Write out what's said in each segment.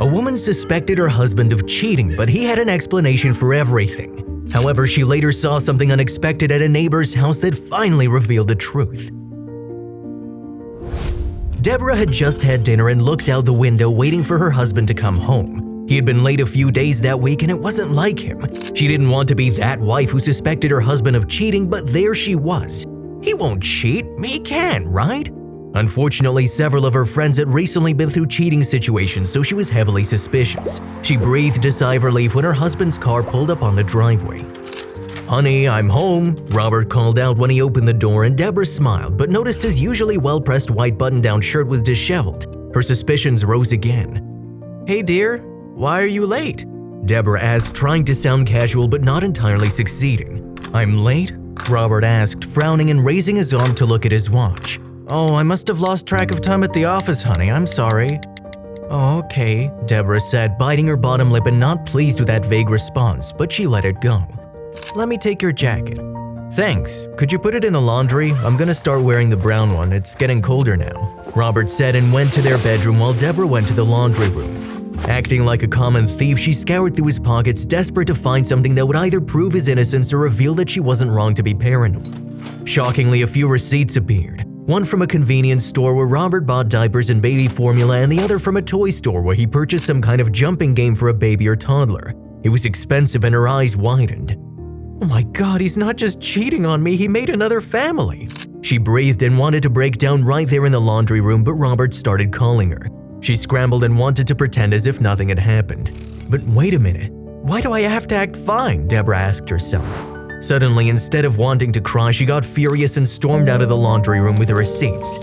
A woman suspected her husband of cheating, but he had an explanation for everything. However, she later saw something unexpected at a neighbor's house that finally revealed the truth. Deborah had just had dinner and looked out the window waiting for her husband to come home. He had been late a few days that week and it wasn't like him. She didn't want to be that wife who suspected her husband of cheating, but there she was. He won't cheat, he can, right? Unfortunately, several of her friends had recently been through cheating situations, so she was heavily suspicious. She breathed a sigh of relief when her husband's car pulled up on the driveway. "Honey, I'm home," Robert called out when he opened the door, and Deborah smiled but noticed his usually well-pressed white button-down shirt was disheveled. Her suspicions rose again. "Hey dear, why are you late?" Deborah asked, trying to sound casual but not entirely succeeding. "I'm late?" Robert asked, frowning and raising his arm to look at his watch. "Oh, I must have lost track of time at the office, honey. I'm sorry." "Oh, okay," Deborah said, biting her bottom lip and not pleased with that vague response, but she let it go. "Let me take your jacket." "Thanks. Could you put it in the laundry? I'm gonna start wearing the brown one. It's getting colder now," Robert said and went to their bedroom while Deborah went to the laundry room. Acting like a common thief, she scoured through his pockets, desperate to find something that would either prove his innocence or reveal that she wasn't wrong to be paranoid. Shockingly, a few receipts appeared. One from a convenience store where Robert bought diapers and baby formula, and the other from a toy store where he purchased some kind of jumping game for a baby or toddler. It was expensive and her eyes widened. "Oh my God, he's not just cheating on me, he made another family." She breathed and wanted to break down right there in the laundry room, but Robert started calling her. She scrambled and wanted to pretend as if nothing had happened. "But wait a minute, why do I have to act fine?" Deborah asked herself. Suddenly, instead of wanting to cry, she got furious and stormed out of the laundry room with her receipts.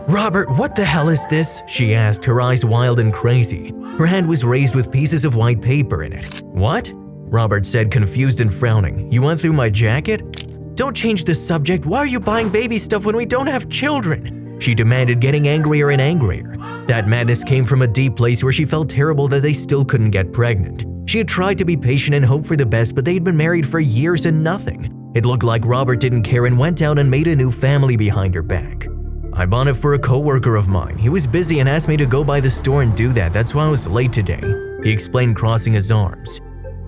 "Robert, what the hell is this?" she asked, her eyes wild and crazy. Her hand was raised with pieces of white paper in it. "What?" Robert said, confused and frowning. "You went through my jacket?" "Don't change the subject. Why are you buying baby stuff when we don't have children?" she demanded, getting angrier and angrier. That madness came from a deep place where she felt terrible that they still couldn't get pregnant. She had tried to be patient and hope for the best, but they'd been married for years and nothing. It looked like Robert didn't care and went out and made a new family behind her back. "I bought it for a coworker of mine. He was busy and asked me to go by the store and do that. That's why I was late today," he explained, crossing his arms.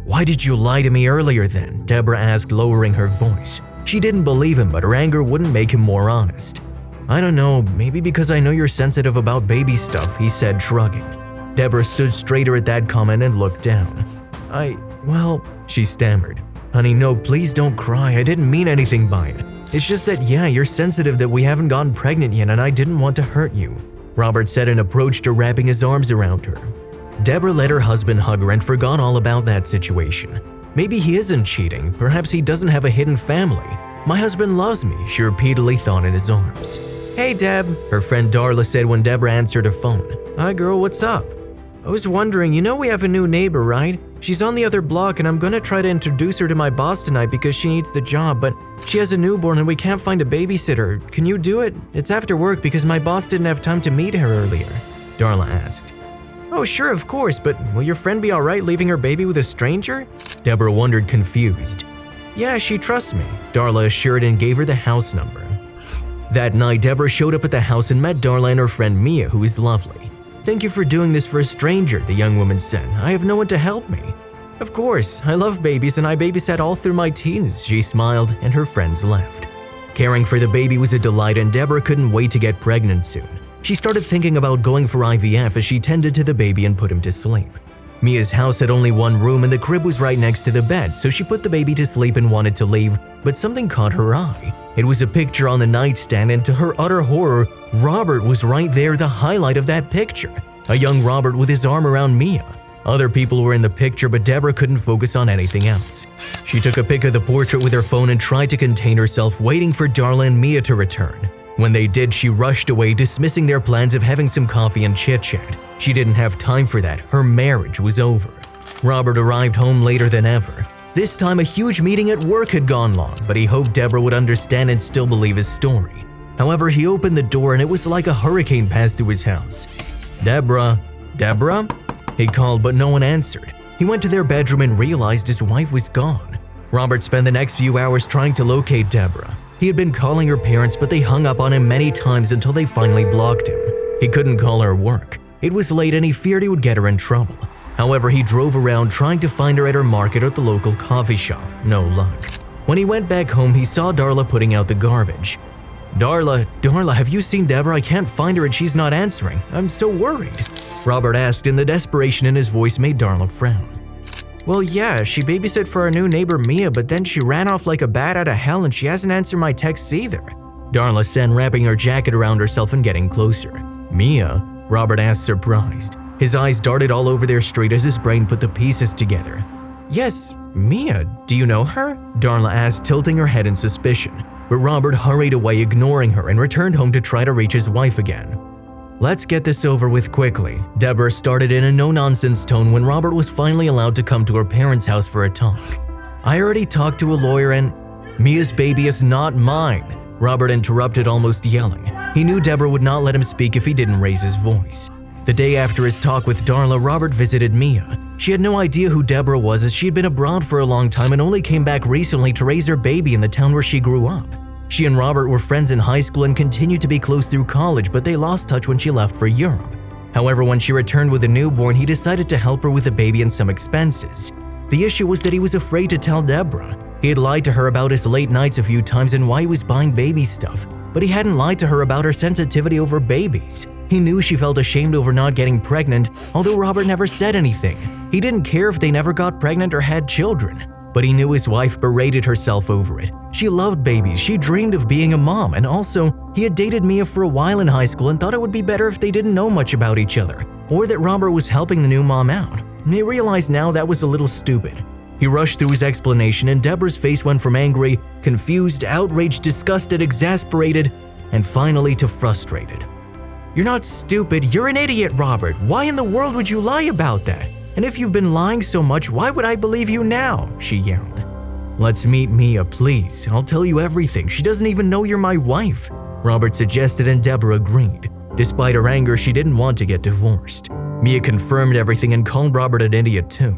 "Why did you lie to me earlier then?" Deborah asked, lowering her voice. She didn't believe him, but her anger wouldn't make him more honest. "I don't know, maybe because I know you're sensitive about baby stuff," he said, shrugging. Deborah stood straighter at that comment and looked down. Well, she stammered. "Honey, no, please don't cry. I didn't mean anything by it. It's just that, yeah, you're sensitive that we haven't gotten pregnant yet and I didn't want to hurt you," Robert said and approached her, wrapping his arms around her. Deborah let her husband hug her and forgot all about that situation. Maybe he isn't cheating. Perhaps he doesn't have a hidden family. "My husband loves me," she repeatedly thought in his arms. "Hey, Deb," her friend Darla said when Deborah answered her phone. "Hi, girl, what's up?" "I was wondering, you know we have a new neighbor, right? She's on the other block and I'm gonna try to introduce her to my boss tonight because she needs the job, but she has a newborn and we can't find a babysitter. Can you do it? It's after work because my boss didn't have time to meet her earlier," Darla asked. "Oh, sure, of course, but will your friend be alright leaving her baby with a stranger?" Deborah wondered, confused. "Yeah, she trusts me," Darla assured and gave her the house number. That night, Deborah showed up at the house and met Darla and her friend Mia, who is lovely. "Thank you for doing this for a stranger," the young woman said. "I have no one to help me." "Of course, I love babies and I babysat all through my teens," she smiled, and her friends left. Caring for the baby was a delight and Deborah couldn't wait to get pregnant soon. She started thinking about going for IVF as she tended to the baby and put him to sleep. Mia's house had only one room and the crib was right next to the bed, so she put the baby to sleep and wanted to leave, but something caught her eye. It was a picture on the nightstand, and to her utter horror, Robert was right there, the highlight of that picture. A young Robert with his arm around Mia. Other people were in the picture, but Deborah couldn't focus on anything else. She took a pic of the portrait with her phone and tried to contain herself, waiting for Darla and Mia to return. When they did, she rushed away, dismissing their plans of having some coffee and chit-chat. She didn't have time for that. Her marriage was over. Robert arrived home later than ever. This time, a huge meeting at work had gone long, but he hoped Deborah would understand and still believe his story. However, he opened the door and it was like a hurricane passed through his house. "Deborah? Deborah?" he called, but no one answered. He went to their bedroom and realized his wife was gone. Robert spent the next few hours trying to locate Deborah. He had been calling her parents, but they hung up on him many times until they finally blocked him. He couldn't call her work. It was late and he feared he would get her in trouble. However, he drove around trying to find her at her market or at the local coffee shop. No luck. When he went back home, he saw Darla putting out the garbage. Darla, have you seen Deborah? I can't find her and she's not answering. I'm so worried," Robert asked, and the desperation in his voice made Darla frown. "Well, yeah, she babysat for our new neighbor Mia, but then she ran off like a bat out of hell and she hasn't answered my texts either," Darla said, wrapping her jacket around herself and getting closer. "Mia?" Robert asked, surprised. His eyes darted all over their street as his brain put the pieces together. "Yes, Mia. Do you know her?" Darla asked, tilting her head in suspicion. But Robert hurried away, ignoring her, and returned home to try to reach his wife again. "Let's get this over with quickly," Deborah started in a no-nonsense tone when Robert was finally allowed to come to her parents' house for a talk. "I already talked to a lawyer and Mia's baby is not mine," Robert interrupted, almost yelling. He knew Deborah would not let him speak if he didn't raise his voice. The day after his talk with Darla, Robert visited Mia. She had no idea who Deborah was, as she had been abroad for a long time and only came back recently to raise her baby in the town where she grew up. She and Robert were friends in high school and continued to be close through college, but they lost touch when she left for Europe. However, when she returned with a newborn, he decided to help her with the baby and some expenses. The issue was that he was afraid to tell Deborah. He had lied to her about his late nights a few times and why he was buying baby stuff, but he hadn't lied to her about her sensitivity over babies. He knew she felt ashamed over not getting pregnant, although Robert never said anything. He didn't care if they never got pregnant or had children. But he knew his wife berated herself over it. She loved babies, she dreamed of being a mom, and also, he had dated Mia for a while in high school and thought it would be better if they didn't know much about each other, or that Robert was helping the new mom out. He realized now that was a little stupid. He rushed through his explanation, and Deborah's face went from angry, confused, outraged, disgusted, exasperated, and finally to frustrated. "You're not stupid, you're an idiot, Robert. Why in the world would you lie about that? And if you've been lying so much, why would I believe you now?" she yelled. "Let's meet Mia, please. I'll tell you everything. She doesn't even know you're my wife," Robert suggested, and Deborah agreed. Despite her anger, she didn't want to get divorced. Mia confirmed everything and called Robert an idiot too.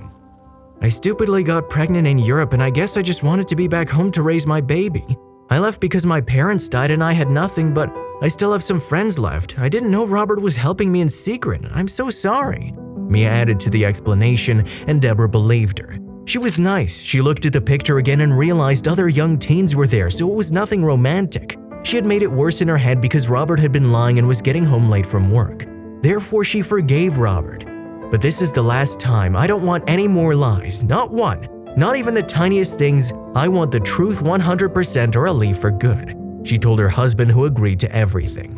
"I stupidly got pregnant in Europe and I guess I just wanted to be back home to raise my baby. I left because my parents died and I had nothing, but I still have some friends left. I didn't know Robert was helping me in secret. I'm so sorry," Mia added to the explanation, and Deborah believed her. She was nice. She looked at the picture again and realized other young teens were there, so it was nothing romantic. She had made it worse in her head because Robert had been lying and was getting home late from work. Therefore, she forgave Robert. "But this is the last time. I don't want any more lies. Not one. Not even the tiniest things. I want the truth 100% or I'll leave for good," she told her husband, who agreed to everything.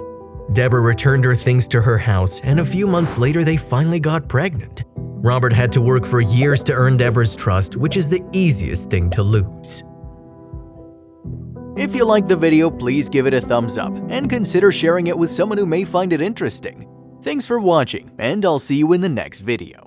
Deborah returned her things to her house, and a few months later they finally got pregnant. Robert had to work for years to earn Deborah's trust, which is the easiest thing to lose. If you liked the video, please give it a thumbs up and consider sharing it with someone who may find it interesting. Thanks for watching, and I'll see you in the next video.